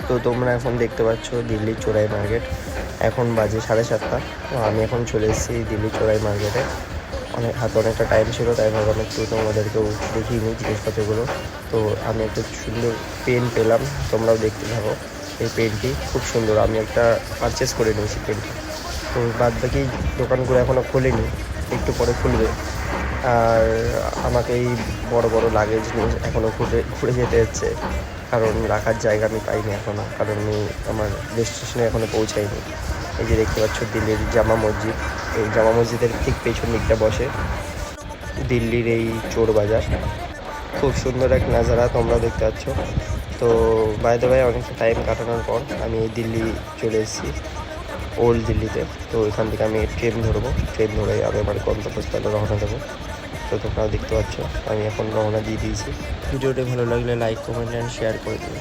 তো তোমরা এখন দেখতে পাচ্ছ দিল্লির চোরাই মার্কেট। এখন বাজে 7:30। তো আমি এখন চলে এসেছি দিল্লির চোরাই মার্কেটে। হাতে অনেকটা টাইম ছিল, তাই ভাবলাম একটু তোমাদেরকেও দেখিয়ে নিই জিনিসপত্রগুলো। তো আমি একটা সুন্দর পেন পেলাম, তোমরাও দেখতে থাকো। এই পেনটি খুব সুন্দর, আমি একটা পারচেস করে নিয়েছি পেনটি। তো বাদ বাকি দোকানগুলো এখনও খোলেনি, একটু পরে খুলবে। আর আমাকে এই বড় বড় লাগেজ নিয়ে এখনও ঘুরে ঘুরে যেতে হচ্ছে, কারণ রাখার জায়গা আমি পাইনি এখনও, কারণ আমি আমার ডেস্টিনেশনে এখনও পৌঁছাইনি। এই যে দেখতে পাচ্ছ দিল্লির জামা মসজিদ, এই জামা মসজিদের ঠিক পেছন দিকটা বসে দিল্লির এই চোর বাজার। খুব সুন্দর এক নাজারা তোমরা দেখতে পাচ্ছ। তো বাই দ্য ওয়ে, অনেকটা টাইম কাটানোর পর আমি এই দিল্লি চলে এসেছি, ওল্ড দিল্লিতে। তো এখান থেকে আমি ট্রেন ধরবো, ট্রেন ধরে আমি আমার গন্তব্যস্থলে রওনা দেবো। তো তোমরাও দেখতে পাচ্ছ আমি এখন রওনা দিয়ে দিয়েছি। ভিডিওটি ভালো লাগলে লাইক, কমেন্ট অ্যান্ড শেয়ার করে দেবে।